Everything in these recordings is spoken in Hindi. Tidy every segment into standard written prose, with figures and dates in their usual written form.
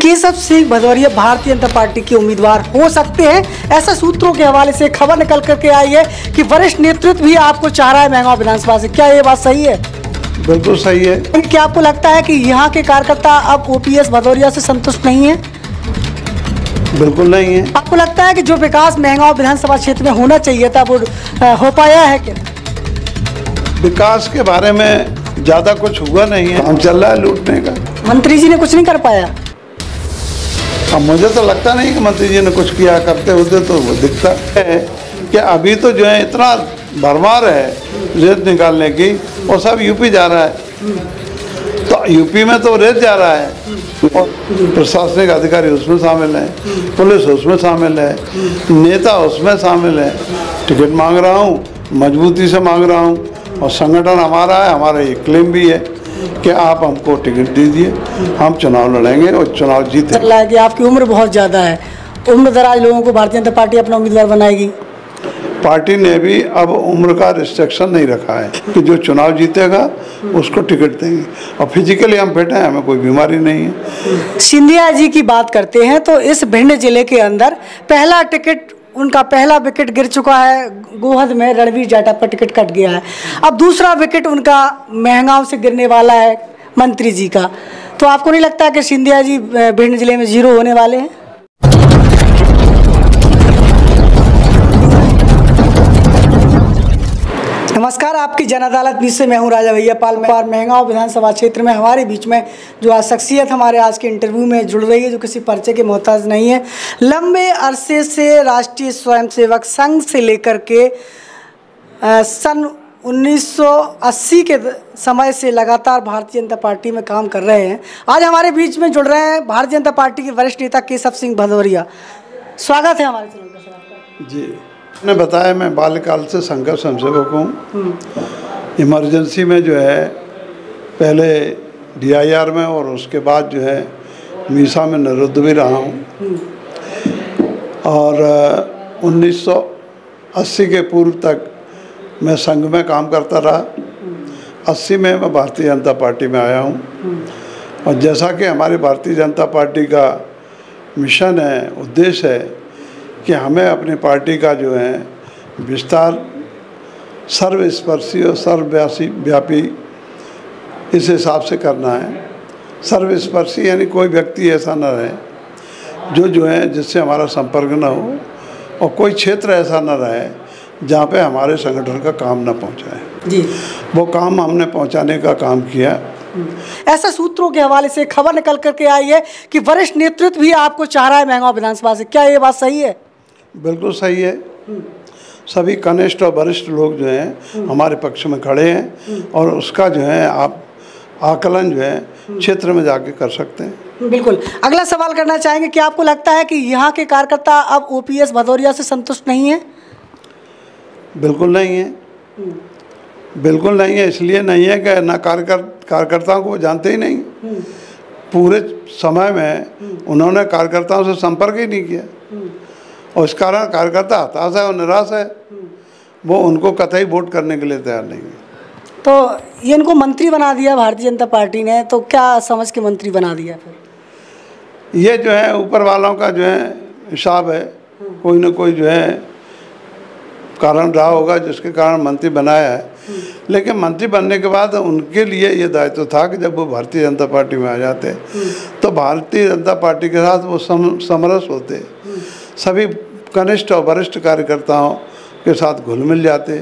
केशव सिंह भदौरिया भारतीय जनता पार्टी के उम्मीदवार हो सकते हैं, ऐसा सूत्रों के हवाले से खबर निकल करके आई है कि वरिष्ठ नेतृत्व भी आपको चाह रहा है महंगाव विधानसभा से। क्या ये बात सही है? बिल्कुल सही है। क्या आपको लगता है कि यहाँ के कार्यकर्ता अब ओपीएस भदौरिया से संतुष्ट नहीं है? बिल्कुल नहीं है। आपको लगता है कि जो विकास महंगाव विधानसभा क्षेत्र में होना चाहिए था वो हो पाया है क्या? विकास के बारे में ज्यादा कुछ हुआ नहीं है, हम चल रहा है लूटने का। मंत्री जी ने कुछ नहीं कर पाया? अब मुझे तो लगता नहीं कि मंत्री जी ने कुछ किया, करते होते तो वो दिखता है कि अभी तो जो है इतना भरमार है रेत निकालने की, वो सब यूपी जा रहा है। तो यूपी में तो रेत जा रहा है और प्रशासनिक अधिकारी उसमें शामिल हैं, पुलिस उसमें शामिल है, नेता उसमें शामिल है। टिकट मांग रहा हूँ, मजबूती से मांग रहा हूँ, और संगठन हमारा है, हमारा ये क्लेम भी है कि आप हमको टिकट दीजिए, हम चुनाव लड़ेंगे और चुनाव जीतेंगे। चल रहा है कि आपकी उम्र बहुत ज़्यादा है, उम्र दराज लोगों को भारतीय जनता पार्टी अपना उम्मीदवार बनाएगी। पार्टी ने भी अब उम्र का रिस्ट्रिक्शन नहीं रखा है कि जो चुनाव जीतेगा उसको टिकट देंगे, और फिजिकली हम फिट हैं, हमें कोई बीमारी नहीं है। सिंधिया जी की बात करते हैं तो इस भिंड जिले के अंदर पहला टिकट, उनका पहला विकेट गिर चुका है, गोहद में रणवीर जाटव पर टिकट कट गया है। अब दूसरा विकेट उनका महंगाव से गिरने वाला है मंत्री जी का। तो आपको नहीं लगता कि सिंधिया जी भिंड जिले में जीरो होने वाले हैं? नमस्कार, आपकी जन अदालत न्यूज़ से मैं हूं राजा भैया पाल। महंगाव विधानसभा क्षेत्र में हमारे बीच में जो आज शख्सियत हमारे आज के इंटरव्यू में जुड़ रही है, जो किसी पर्चे के मोहताज नहीं है, लंबे अरसे से राष्ट्रीय स्वयंसेवक संघ से लेकर के सन 1980 के समय से लगातार भारतीय जनता पार्टी में काम कर रहे हैं। आज हमारे बीच में जुड़ रहे हैं भारतीय जनता पार्टी के वरिष्ठ नेता केशव सिंह भदौरिया। स्वागत है हमारे चैनल पर सर आपका। जी, मैंने बताया मैं बाल्यकाल से संघ स्वयंसेवक हूँ। इमरजेंसी में जो है पहले DIR में और उसके बाद जो है मीसा में निरुद्ध भी रहा हूँ, और 1980 के पूर्व तक मैं संघ में काम करता रहा। 80 में मैं भारतीय जनता पार्टी में आया हूँ, और जैसा कि हमारी भारतीय जनता पार्टी का मिशन है, उद्देश्य है कि हमें अपनी पार्टी का जो है विस्तार सर्वस्पर्शी और सर्वव्यापी इस हिसाब से करना है। सर्वस्पर्शी यानी कोई व्यक्ति ऐसा न रहे जो है जिससे हमारा संपर्क न हो, और कोई क्षेत्र ऐसा न रहे जहाँ पे हमारे संगठन का काम न पहुँचाए। जी, वो काम हमने पहुँचाने का काम किया। ऐसा सूत्रों के हवाले से खबर निकल करके आई है कि वरिष्ठ नेतृत्व भी आपको चाह रहा है महंगाव विधानसभा से। क्या ये बात सही है? बिल्कुल सही है। सभी कनिष्ठ और वरिष्ठ लोग जो हैं हमारे पक्ष में खड़े हैं, और उसका जो है आप आकलन जो है क्षेत्र में जाके कर सकते हैं। बिल्कुल। अगला सवाल करना चाहेंगे कि आपको लगता है कि यहाँ के कार्यकर्ता अब ओपीएस भदौरिया से संतुष्ट नहीं है? बिल्कुल नहीं है, बिल्कुल नहीं है। इसलिए नहीं है कि ना कार्यकर्ताओं को जानते ही नहीं। पूरे समय में उन्होंने कार्यकर्ताओं से संपर्क ही नहीं किया, और इस कारण कार्यकर्ता हताश है और निराश है। वो उनको कतई वोट करने के लिए तैयार नहीं है। तो ये इनको मंत्री बना दिया भारतीय जनता पार्टी ने, तो क्या समझ के मंत्री बना दिया फिर? ये जो है ऊपर वालों का जो है हिसाब है, कोई ना कोई जो है कारण रहा होगा जिसके कारण मंत्री बनाया है। लेकिन मंत्री बनने के बाद उनके लिए ये दायित्व था कि जब वो भारतीय जनता पार्टी में आ जाते तो भारतीय जनता पार्टी के साथ वो समरस होते, सभी कनिष्ठ और वरिष्ठ कार्यकर्ताओं के साथ घुल मिल जाते,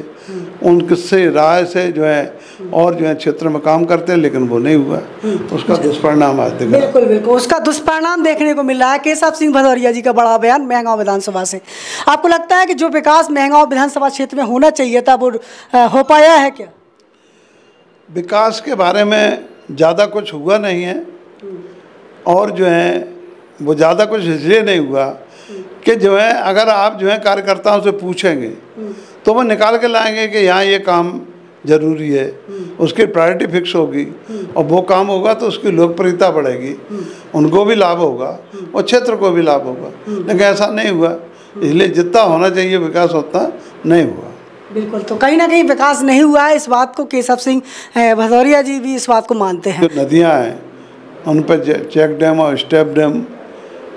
उनसे राय से जो है और जो है क्षेत्र में काम करते हैं। लेकिन वो नहीं हुआ, उसका दुष्परिणाम आज देखा। बिल्कुल बिल्कुल, उसका दुष्परिणाम देखने को मिल रहा है। केशव सिंह भदौरिया जी का बड़ा बयान महंगाव विधानसभा से। आपको लगता है कि जो विकास महंगाव विधानसभा क्षेत्र में होना चाहिए था वो हो पाया है क्या? विकास के बारे में ज़्यादा कुछ हुआ नहीं है, और जो है वो ज़्यादा कुछ इसलिए नहीं हुआ कि जो है अगर आप जो है कार्यकर्ताओं से पूछेंगे तो वो निकाल के लाएंगे कि यहाँ ये काम जरूरी है, उसकी प्रायोरिटी फिक्स होगी, और वो काम होगा तो उसकी लोकप्रियता बढ़ेगी, उनको भी लाभ होगा और क्षेत्र को भी लाभ होगा। लेकिन ऐसा नहीं हुआ, इसलिए जितना होना चाहिए विकास उतना नहीं हुआ। बिल्कुल, तो कहीं ना कहीं विकास नहीं हुआ है, इस बात को केशव सिंह भदौरिया जी भी इस बात को मानते हैं। नदियाँ हैं उन पर चेक डैम और स्टेप डैम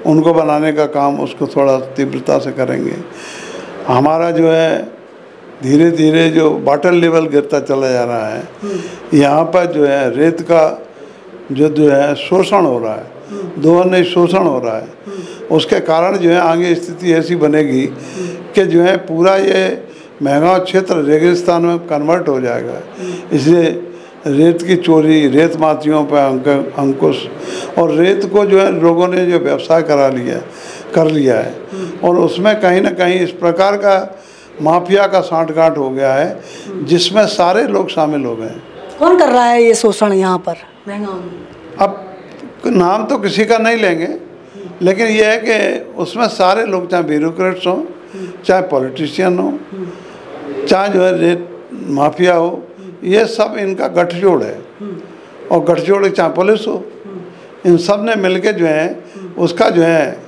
उनको बनाने का काम उसको थोड़ा तीव्रता से करेंगे। हमारा जो है धीरे धीरे जो वाटर लेवल गिरता चला जा रहा है, यहाँ पर जो है रेत का जो है शोषण हो रहा है, दोहन नहीं शोषण हो रहा है, उसके कारण जो है आगे स्थिति ऐसी बनेगी कि जो है पूरा ये महंगाव क्षेत्र रेगिस्तान में कन्वर्ट हो जाएगा। इसलिए रेत की चोरी, रेत माफियाओं पर अंकुश, और रेत को जो है लोगों ने जो व्यवसाय कर लिया है, और उसमें कहीं ना कहीं इस प्रकार का माफिया का सांठगांठ हो गया है जिसमें सारे लोग शामिल हो गए। कौन कर रहा है ये शोषण यहाँ पर महंगाओं में? अब नाम तो किसी का नहीं लेंगे, लेकिन ये है कि उसमें सारे लोग, चाहे ब्यूरोक्रेट्स हों, चाहे पॉलिटिशियन हो, चाहे जो है रेत माफिया हो, ये सब इनका गठजोड़ है। और गठजोड़ चाहे पुलिस हो, इन सब ने मिलके जो है उसका जो है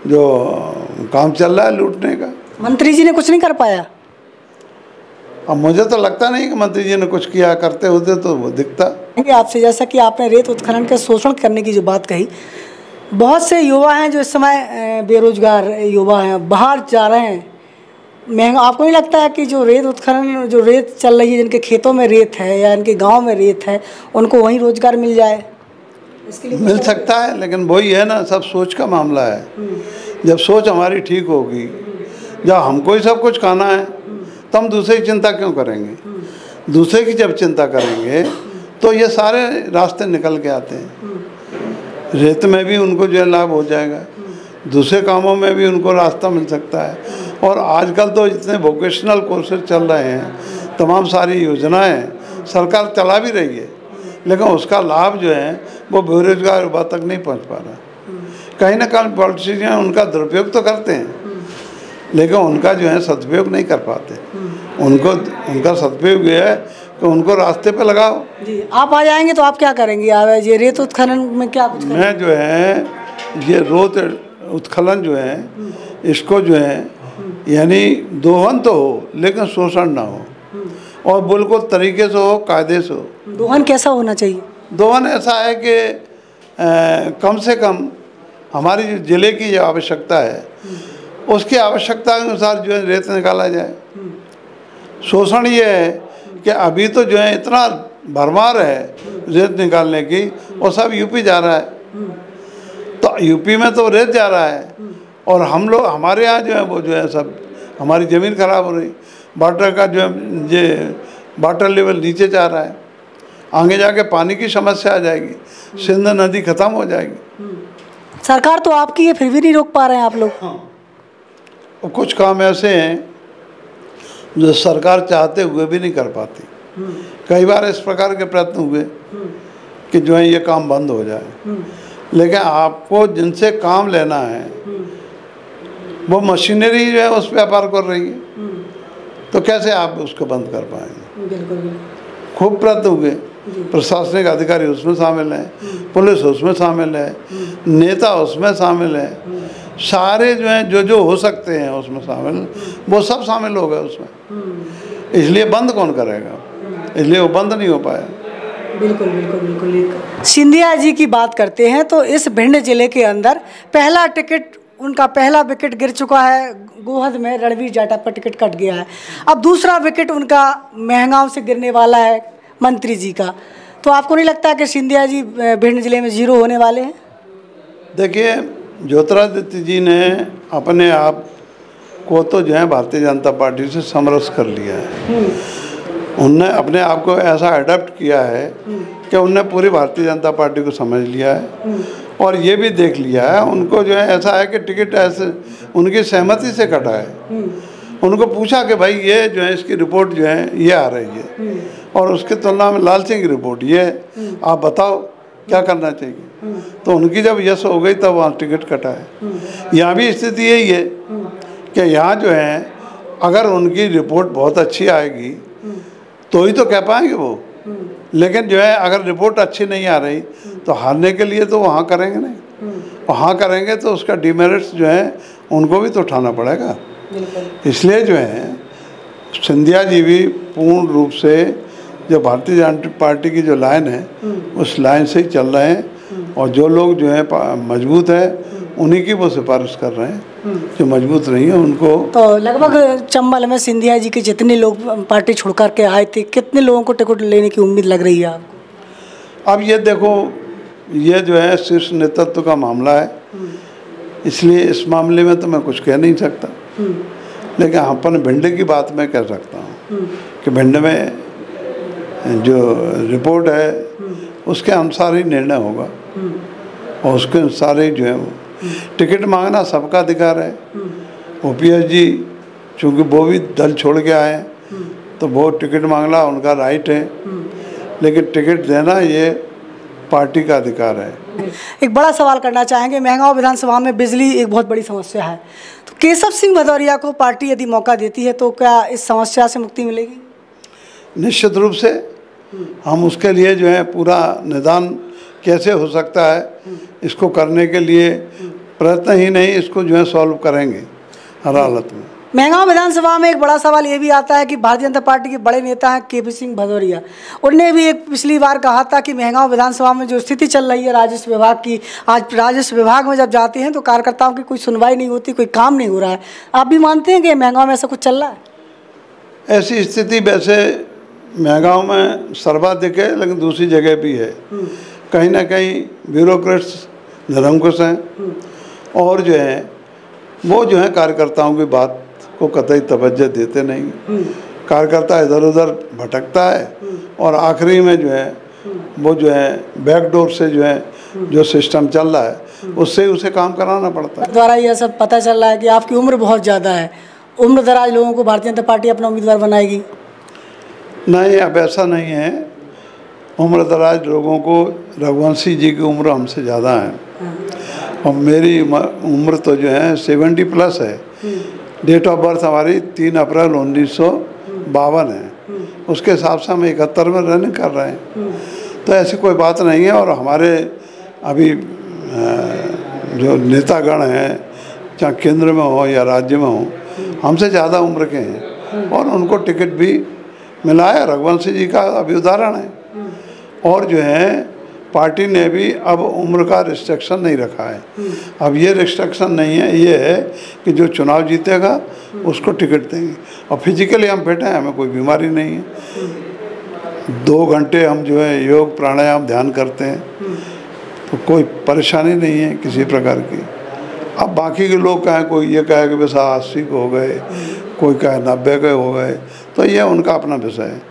जो काम चल रहा है लूटने का। मंत्री जी ने कुछ नहीं कर पाया? अब मुझे तो लगता नहीं कि मंत्री जी ने कुछ किया, करते होते तो वो दिखता। आपसे जैसा कि आपने रेत उत्खनन का शोषण करने की जो बात कही, बहुत से युवा हैं जो इस समय बेरोजगार युवा हैं, बाहर जा रहे हैं, महंगा। आपको नहीं लगता है कि जो रेत उत्खनन, जो रेत चल रही है, जिनके खेतों में रेत है या इनके गांव में रेत है, उनको वहीं रोजगार मिल जाए? इसके लिए मिल सकता है, लेकिन वही है ना, सब सोच का मामला है। जब सोच हमारी ठीक होगी, जब हमको ही सब कुछ खाना है, तो हम दूसरे की चिंता क्यों करेंगे? दूसरे की जब चिंता करेंगे तो ये सारे रास्ते निकल के आते हैं। रेत में भी उनको जो है लाभ हो जाएगा, दूसरे कामों में भी उनको रास्ता मिल सकता है। और आजकल तो इतने वोकेशनल कोर्सेज चल रहे हैं, तमाम सारी योजनाएं सरकार चला भी रही है, लेकिन उसका लाभ जो है वो बेरोजगार युवा तक नहीं पहुंच पा रहा। कहीं ना कहीं पॉलिटिशियन उनका दुरुपयोग तो करते हैं, लेकिन उनका जो है सदुपयोग नहीं कर पाते। उनका सदुपयोग ये है कि उनको रास्ते पे लगाओ। जी, आप आ जाएंगे तो आप क्या करेंगे? ये रेत उत्खनन में क्या कुछ करेंगे? मैं जो है ये रेत उत्खनन जो है, इसको जो है यानी दोहन तो हो लेकिन शोषण ना हो, और बिल्कुल तरीके से हो, कायदे से हो। दोहन कैसा होना चाहिए? दोहन ऐसा है कि कम से कम हमारी जो जिले की जो आवश्यकता है, उसकी आवश्यकता के अनुसार जो है रेत निकाला जाए। शोषण ये है कि अभी तो जो है इतना भरमार है रेत निकालने की, और सब यूपी जा रहा है, तो यूपी में तो रेत जा रहा है, और हम लोग, हमारे यहाँ जो है वो जो है सब हमारी ज़मीन खराब हो रही, वाटर का जो है ये वाटर लेवल नीचे जा रहा है, आगे जाके पानी की समस्या आ जाएगी, सिंध नदी ख़त्म हो जाएगी। सरकार तो आपकी है, फिर भी नहीं रोक पा रहे हैं आप लोग। और कुछ काम ऐसे हैं जो सरकार चाहते हुए भी नहीं कर पाती। कई बार इस प्रकार के प्रयत्न हुए कि जो है ये काम बंद हो जाए, लेकिन आपको जिनसे काम लेना है वो मशीनरी जो है उस व्यापार कर रही है, तो कैसे आप उसको बंद कर पाएंगे? बिल्कुल। खूब प्रयत्न हुए, प्रशासनिक अधिकारी उसमें शामिल हैं, पुलिस उसमें शामिल है, नेता उसमें शामिल है, सारे जो हैं जो हो सकते हैं उसमें शामिल, वो सब शामिल हो गए उसमें। इसलिए बंद कौन करेगा? इसलिए वो बंद नहीं हो पाया। बिल्कुल बिल्कुल बिल्कुल। सिंधिया जी की बात करते हैं तो इस भिंड जिले के अंदर पहला टिकट, उनका पहला विकेट गिर चुका है गोहद में, रणवीर जाटव पर टिकट कट गया है। अब दूसरा विकेट उनका महंगाओं से गिरने वाला है मंत्री जी का। तो आपको नहीं लगता कि सिंधिया जी भिंड जिले में जीरो होने वाले हैं? देखिए, ज्योतिरादित्य जी ने अपने आप को तो जो है भारतीय जनता पार्टी से समरस कर लिया है। उनने अपने आप को ऐसा अडॉप्ट किया है कि उनने पूरी भारतीय जनता पार्टी को समझ लिया है, और ये भी देख लिया है उनको जो है ऐसा है कि टिकट ऐसे उनकी सहमति से कटा है। उनको पूछा कि भाई ये जो है इसकी रिपोर्ट जो है ये आ रही है, और उसके तुलना में लाल सिंह की रिपोर्ट ये है, आप बताओ क्या करना चाहिए। तो उनकी जब यस हो गई तब वहाँ टिकट कटा है। यहाँ भी स्थिति यही है कि यहाँ जो है अगर उनकी रिपोर्ट बहुत अच्छी आएगी तो ही तो कह पाएंगे वो, लेकिन जो है अगर रिपोर्ट अच्छी नहीं आ रही तो हारने के लिए तो वहाँ करेंगे नहीं, वहाँ करेंगे तो उसका डिमेरिट्स जो है उनको भी तो उठाना पड़ेगा। इसलिए जो है सिंधिया जी भी पूर्ण रूप से जो भारतीय जनता पार्टी की जो लाइन है उस लाइन से ही चल रहे हैं, और जो लोग जो है मजबूत है उन्हीं की वो सिफारिश कर रहे हैं, जो मजबूत नहीं है उनको। तो लगभग चंबल में सिंधिया जी के जितने लोग पार्टी छोड़ कर के आए थे, कितने लोगों को टिकट लेने की उम्मीद लग रही है आपको? अब ये देखो, ये जो है शीर्ष नेतृत्व का मामला है, इसलिए इस मामले में तो मैं कुछ कह नहीं सकता, लेकिन अपन भिंड की बात मैं कह सकता हूँ कि भिंड में जो रिपोर्ट है उसके अनुसार ही निर्णय होगा और उसके अनुसार ही जो है वो टिकट मांगना सबका अधिकार है। ओपीएस जी चूँकि वो भी दल छोड़ के आए हैं तो वो टिकट मांगना उनका राइट है, लेकिन टिकट देना ये पार्टी का अधिकार है। एक बड़ा सवाल करना चाहेंगे, महंगाओं विधानसभा में बिजली एक बहुत बड़ी समस्या है, तो केशव सिंह भदौरिया को पार्टी यदि मौका देती है तो क्या इस समस्या से मुक्ति मिलेगी? निश्चित रूप से हम उसके लिए जो है पूरा निदान कैसे हो सकता है इसको करने के लिए प्रयत्न ही नहीं, इसको जो है सॉल्व करेंगे हर हालत में। महंगाओं विधानसभा में एक बड़ा सवाल ये भी आता है कि भारतीय जनता पार्टी के बड़े नेता हैं केपी सिंह भदौरिया, उन्होंने भी एक पिछली बार कहा था कि महंगाओं विधानसभा में जो स्थिति चल रही है राजस्व विभाग की, आज राजस्व विभाग में जब जाते हैं तो कार्यकर्ताओं की कोई सुनवाई नहीं होती, कोई काम नहीं हो रहा है। आप भी मानते हैं कि महंगाओं में ऐसा कुछ चल रहा है? ऐसी स्थिति वैसे महंगाओं में सर्वाधिक है, लेकिन दूसरी जगह भी है। कहीं ना कहीं ब्यूरोक्रेट्स निरंकुश हैं और जो है वो जो है कार्यकर्ताओं की बात को कतई तवज्जो देते नहीं। कार्यकर्ता इधर उधर भटकता है और आखिरी में जो है वो जो है बैकडोर से जो है जो सिस्टम चल रहा है उससे उसे काम कराना पड़ता है। द्वारा यह सब पता चल रहा है कि आपकी उम्र बहुत ज़्यादा है, उम्र दराज लोगों को भारतीय जनता पार्टी अपना उम्मीदवार बनाएगी? नहीं, अब ऐसा नहीं है। उम्र दराज लोगों को रघुवंशी जी की उम्र हमसे ज़्यादा है और मेरी उम्र तो जो है 70+ है। डेट ऑफ बर्थ हमारी 3 अप्रैल 1952 है, उसके हिसाब से हम 71 में रनिंग कर रहे हैं। तो ऐसी कोई बात नहीं है। और हमारे अभी जो नेतागण हैं चाहे केंद्र में हो या राज्य में हो, हमसे ज़्यादा उम्र के हैं और उनको टिकट भी मिला है। रघुवंशी जी का अभी उदाहरण है। और जो है पार्टी ने भी अब उम्र का रिस्ट्रिक्शन नहीं रखा है। अब ये रिस्ट्रिक्शन नहीं है, ये है कि जो चुनाव जीतेगा उसको टिकट देंगे और फिजिकली हम फिट हैं, हमें कोई बीमारी नहीं है। 2 घंटे हम जो है योग प्राणायाम ध्यान करते हैं तो कोई परेशानी नहीं है किसी प्रकार की। अब बाकी के लोग कहें, कोई ये कहे कि बस 80 के हो गए, कोई कहे 90 के हो गए, तो ये उनका अपना विषय है।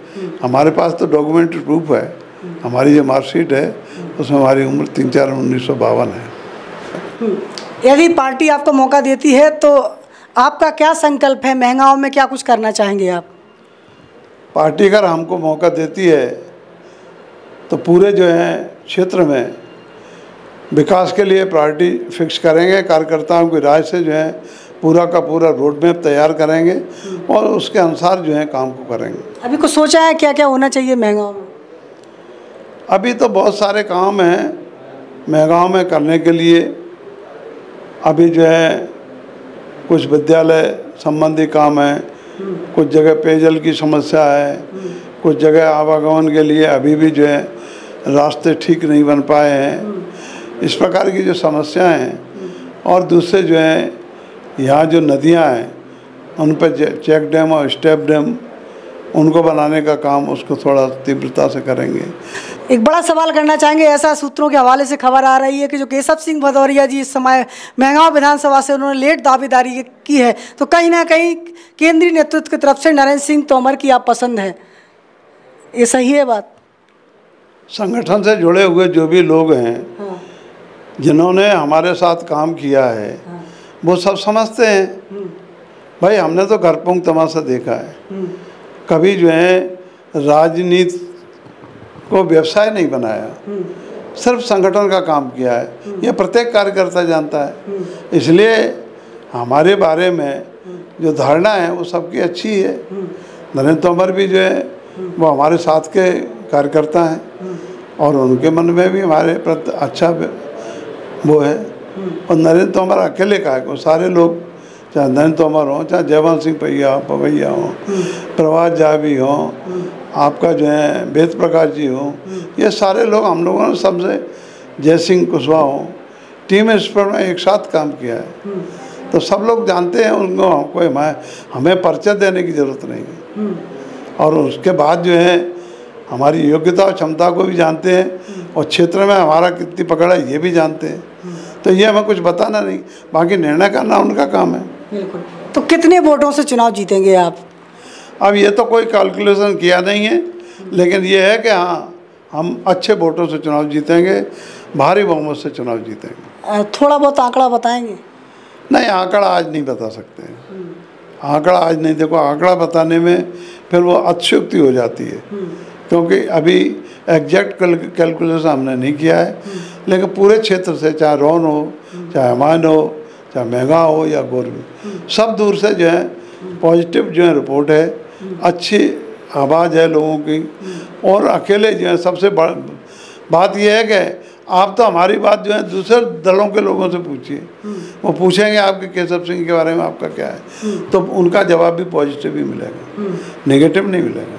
हमारे पास तो डॉक्यूमेंट्री प्रूफ है, हमारी जो मार्कशीट है उसमें हमारी उम्र 3/4/1952 है। यदि पार्टी आपको मौका देती है तो आपका क्या संकल्प है, महंगाओं में क्या कुछ करना चाहेंगे आप? पार्टी अगर हमको मौका देती है तो पूरे जो है क्षेत्र में विकास के लिए प्रायोरिटी फिक्स करेंगे। कार्यकर्ताओं की राय से जो है पूरा का पूरा रोड मैप तैयार करेंगे और उसके अनुसार जो है काम को करेंगे। अभी कुछ सोचा है क्या क्या होना चाहिए महंगाओं में? अभी तो बहुत सारे काम हैं महंगाओं में करने के लिए। अभी जो है कुछ विद्यालय संबंधी काम है, कुछ जगह पेयजल की समस्या है, कुछ जगह आवागमन के लिए अभी भी जो है रास्ते ठीक नहीं बन पाए हैं। इस प्रकार की जो समस्याएं हैं और दूसरे जो है यहाँ जो नदियाँ हैं उन पर चेक डैम और स्टेप डैम उनको बनाने का काम उसको थोड़ा तीव्रता से करेंगे। एक बड़ा सवाल करना चाहेंगे, ऐसा सूत्रों के हवाले से खबर आ रही है कि जो केशव सिंह भदौरिया जी इस समय महंगाओं विधानसभा से उन्होंने लेट दावेदारी की है, तो कहीं ना कहीं केंद्रीय नेतृत्व की तरफ से नरेंद्र सिंह तोमर की आप पसंद है, ये सही है बात? संगठन से जुड़े हुए जो भी लोग हैं जिन्होंने हमारे साथ काम किया है वो सब समझते हैं। भाई हमने तो घरपोंग तमाशा देखा है, कभी जो है राजनीति को व्यवसाय नहीं बनाया, सिर्फ संगठन का काम किया है। ये प्रत्येक कार्यकर्ता जानता है। इसलिए हमारे बारे में जो धारणा है वो सबकी अच्छी है। नरेंद्र तोमर भी जो है वो हमारे साथ के कार्यकर्ता हैं और उनके मन में भी हमारे प्रति अच्छा वो है। और नरेंद्र तोमर अकेले का है, सारे लोग चाहे नरेंद्र तोमर हो, चाहे जयवंत सिंह पवैया हो, प्रभात झा भी हो, आपका जो है वेद प्रकाश जी हो, ये सारे लोग हम लोगों ने सबसे जयसिंह कुशवाहा हो, टीम स्पिरिट में एक साथ काम किया है। तो सब लोग जानते हैं उनको, कोई हमें परिचय देने की ज़रूरत नहीं है। और उसके बाद जो है हमारी योग्यता और क्षमता को भी जानते हैं और क्षेत्र में हमारा कितनी पकड़ है ये भी जानते हैं। तो ये हमें कुछ बताना नहीं, बाकी निर्णय करना उनका काम है। बिल्कुल। तो कितने वोटों से चुनाव जीतेंगे आप? अब ये तो कोई कैलकुलेशन किया नहीं है, लेकिन ये है कि हाँ, हम अच्छे वोटों से चुनाव जीतेंगे, भारी बहुमत से चुनाव जीतेंगे। थोड़ा बहुत आंकड़ा बताएंगे? नहीं, आंकड़ा आज नहीं बता सकते। आंकड़ा आज नहीं, देखो आंकड़ा बताने में फिर वो अतिशयोक्ति हो जाती है, क्योंकि अभी एग्जैक्ट कैलकुलेशन हमने नहीं किया है। लेकिन पूरे क्षेत्र से, चाहे रौन हो, चाहे हमायन हो, चाहे महंगा हो या गोरबी, सब दूर से जो है पॉजिटिव जो है रिपोर्ट है, अच्छी आवाज़ है लोगों की। और अकेले जो है सबसे बात यह है कि आप तो हमारी बात जो है दूसरे दलों के लोगों से पूछिए, वो पूछेंगे आपके केशव सिंह के बारे में आपका क्या है, तो उनका जवाब भी पॉजिटिव ही मिलेगा, नेगेटिव नहीं मिलेगा।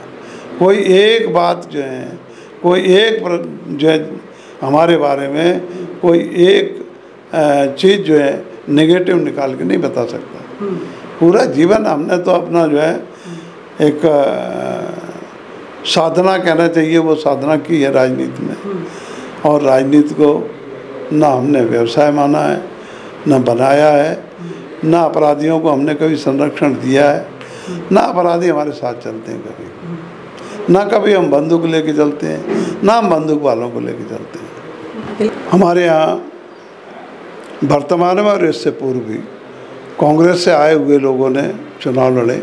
कोई एक बात जो है, कोई एक जो है हमारे बारे में कोई एक चीज़ जो है नेगेटिव निकाल के नहीं बता सकता। पूरा जीवन हमने तो अपना जो है एक साधना कहना चाहिए, वो साधना की है राजनीति में। और राजनीति को ना हमने व्यवसाय माना है, ना बनाया है, ना अपराधियों को हमने कभी संरक्षण दिया है, ना अपराधी हमारे साथ चलते हैं कभी, ना कभी हम बंदूक लेके चलते हैं, ना हम बंदूक वालों को लेके चलते हैं। हमारे यहाँ वर्तमान में और इससे पूर्व भी कांग्रेस से आए हुए लोगों ने चुनाव लड़े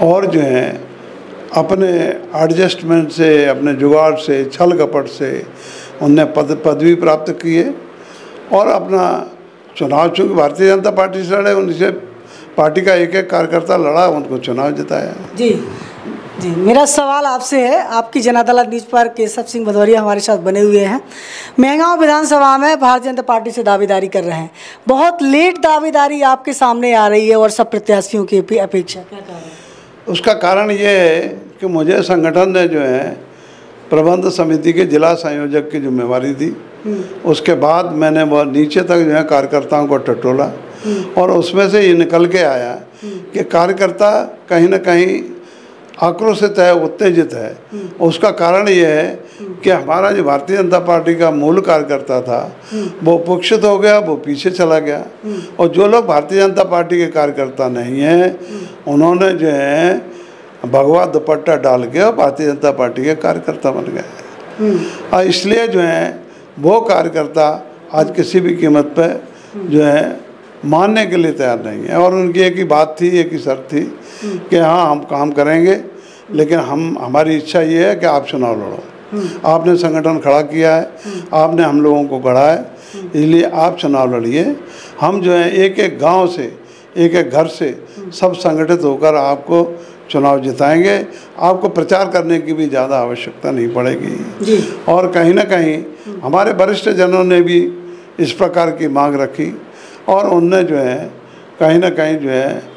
और जो है अपने एडजस्टमेंट से, अपने जुगाड़ से, छल कपट से उनने पदवी प्राप्त की है और अपना चुनाव, चूँकि भारतीय जनता पार्टी से लड़े, उनसे पार्टी का एक एक कार्यकर्ता लड़ा, उनको चुनाव जिताया। जी जी, मेरा सवाल आपसे है, आपकी जन अदालत न्यूज़ पर केशव सिंह भदौरिया हमारे साथ बने हुए हैं। महंगाओं विधानसभा में भारतीय जनता पार्टी से दावेदारी कर रहे हैं, बहुत लेट दावेदारी आपके सामने आ रही है और सब प्रत्याशियों की अपेक्षा, क्या कह रहे हैं? उसका कारण ये है कि मुझे संगठन ने जो है प्रबंध समिति के जिला संयोजक की जिम्मेवारी दी। उसके बाद मैंने बहुत नीचे तक जो है कार्यकर्ताओं को टटोला और उसमें से ये निकल के आया कि कार्यकर्ता कहीं ना कहीं आक्रोशित है, उत्तेजित है। उसका कारण ये है कि हमारा जो भारतीय जनता पार्टी का मूल कार्यकर्ता था वो उपक्षित हो गया, वो पीछे चला गया। और जो लोग भारतीय जनता पार्टी के कार्यकर्ता नहीं हैं, उन्होंने जो है भगवा दुपट्टा डाल के भारतीय जनता पार्टी के कार्यकर्ता बन गए। और इसलिए जो है वो कार्यकर्ता आज किसी भी कीमत पे जो है मानने के लिए तैयार नहीं है। और उनकी एक ही बात थी, एक ही शर्त थी कि हाँ हम काम करेंगे, लेकिन हमारी इच्छा ये है कि आप चुनाव लड़ो। आपने संगठन खड़ा किया है, आपने हम लोगों को गढ़ा है, इसलिए आप चुनाव लड़िए। हम जो है एक एक गांव से, एक एक घर से सब संगठित होकर आपको चुनाव जिताएंगे। आपको प्रचार करने की भी ज़्यादा आवश्यकता नहीं पड़ेगी जी। और कहीं ना कहीं हमारे वरिष्ठ जनों ने भी इस प्रकार की मांग रखी और उनने जो है कहीं ना कहीं जो है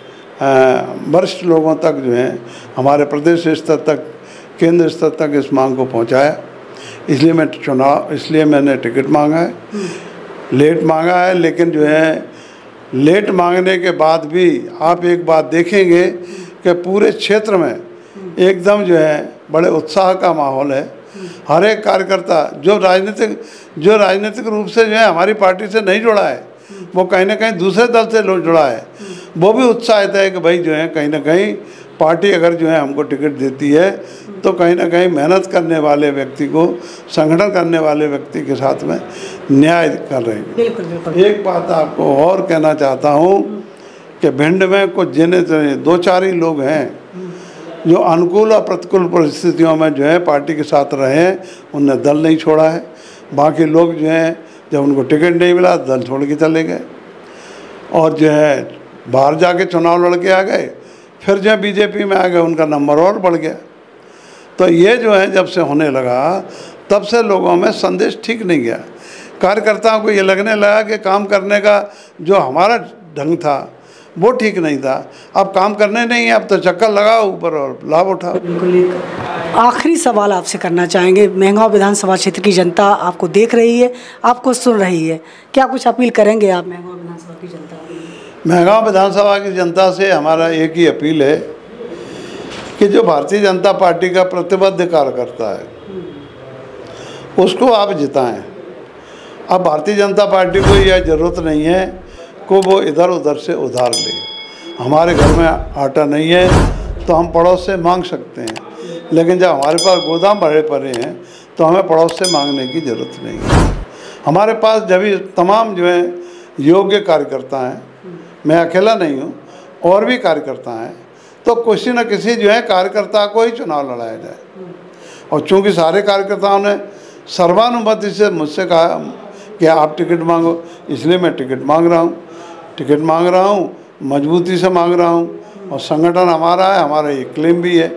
वरिष्ठ लोगों तक जो है हमारे प्रदेश स्तर तक, केंद्र स्तर तक इस मांग को पहुंचाया। इसलिए मैंने टिकट मांगा है, लेट मांगा है। लेकिन जो है लेट मांगने के बाद भी आप एक बात देखेंगे कि पूरे क्षेत्र में एकदम जो है बड़े उत्साह का माहौल है। हर एक कार्यकर्ता जो राजनीतिक रूप से जो है हमारी पार्टी से नहीं जुड़ा है, वो कहीं ना कहीं दूसरे दल से जुड़ा है, वो भी उत्साहित है कि भाई जो है कहीं ना कहीं पार्टी अगर जो है हमको टिकट देती है तो कहीं ना कहीं मेहनत करने वाले व्यक्ति को, संगठन करने वाले व्यक्ति के साथ में न्याय कर रही है। बिल्कुल बिल्कुल। एक बात आपको और कहना चाहता हूँ कि भिंड में कुछ जिन्हें दो चार ही लोग हैं जो अनुकूल और प्रतिकूल परिस्थितियों में जो है पार्टी के साथ रहे हैं, उनने दल नहीं छोड़ा है। बाकी लोग जो हैं जब उनको टिकट नहीं मिला दल छोड़ के चले गए और जो है बाहर जाके चुनाव लड़ के आ गए, फिर जो बीजेपी में आ गए, उनका नंबर और बढ़ गया। तो ये जो है जब से होने लगा तब से लोगों में संदेश ठीक नहीं गया। कार्यकर्ताओं को ये लगने लगा कि काम करने का जो हमारा ढंग था वो ठीक नहीं था। अब काम करने नहीं है, अब तो चक्कर लगाओ ऊपर और लाभ उठाओ। बिल्कुल। एक आखिरी सवाल आपसे करना चाहेंगे, मेहगांव विधानसभा क्षेत्र की जनता आपको देख रही है, आपको सुन रही है, क्या कुछ अपील करेंगे आप मेहगांव विधानसभा की जनता को? मेहगांव विधानसभा की जनता से हमारा एक ही अपील है कि जो भारतीय जनता पार्टी का प्रतिबद्ध कार्यकर्ता है उसको आप जिताएं। अब भारतीय जनता पार्टी को यह ज़रूरत नहीं है कि वो इधर उधर से उधार ले। हमारे घर में आटा नहीं है तो हम पड़ोस से मांग सकते हैं, लेकिन जब हमारे पास गोदाम भरे पड़े हैं तो हमें पड़ोस से मांगने की ज़रूरत नहीं है। हमारे पास जब तमाम जो है योग्य कार्यकर्ता हैं, मैं अकेला नहीं हूँ, और भी कार्यकर्ता हैं, तो किसी न किसी जो है कार्यकर्ता को ही चुनाव लड़ाया जाए। और चूँकि सारे कार्यकर्ताओं ने सर्वानुमति से मुझसे कहा कि आप टिकट मांगो, इसलिए मैं टिकट मांग रहा हूँ, मजबूती से मांग रहा हूँ। और संगठन हमारा है, हमारा ये क्लेम भी है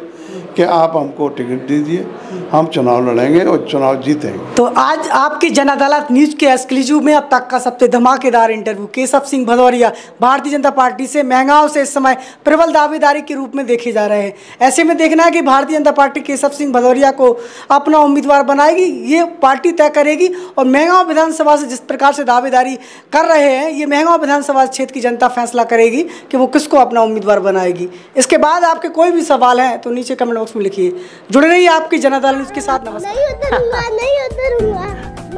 कि आप हमको टिकट दीजिए, हम चुनाव लड़ेंगे और चुनाव जीतेंगे। तो आज आपकी जन अदालत न्यूज के एक्सक्लूसिव में अब तक का सबसे धमाकेदार इंटरव्यू केशव सिंह भदौरिया भारतीय जनता पार्टी से मेहगांव से इस समय प्रबल दावेदारी के रूप में देखे जा रहे हैं। ऐसे में देखना है कि भारतीय जनता पार्टी केशव सिंह भदौरिया को अपना उम्मीदवार बनाएगी, ये पार्टी तय करेगी। और मेहगांव विधानसभा से जिस प्रकार से दावेदारी कर रहे हैं, ये मेहगांव विधानसभा क्षेत्र की जनता फैसला करेगी कि वो किसको अपना उम्मीदवार बनाएगी। इसके बाद आपके कोई भी सवाल हैं तो नीचे कमेंट बॉक्स में लिखिए। जुड़े रहिए आपकी जन अदालत न्यूज के साथ। नमस्कार। नहीं उतरूंगा।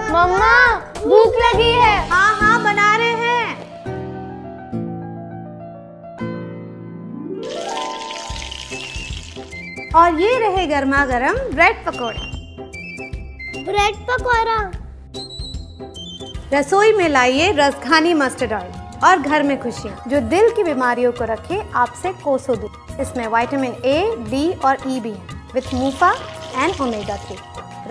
मम्मा भूख लगी है। हाँ बना रहे हैं। और ये रहे गर्मा गर्म ब्रेड पकौड़े। ब्रेड पकौड़ा। रसोई में लाइए रसघानी मस्टर्ड ऑयल और घर में खुशियाँ जो दिल की बीमारियों को रखे आपसे कोसों दूर। इसमें विटामिन ए, डी और ई भी है विथ मूफा एंड ओमेगा 3।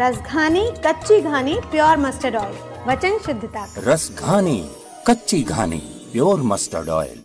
रसघानी कच्ची घानी प्योर मस्टर्ड ऑयल, वचन शुद्धता। रसघानी कच्ची घानी प्योर मस्टर्ड ऑयल।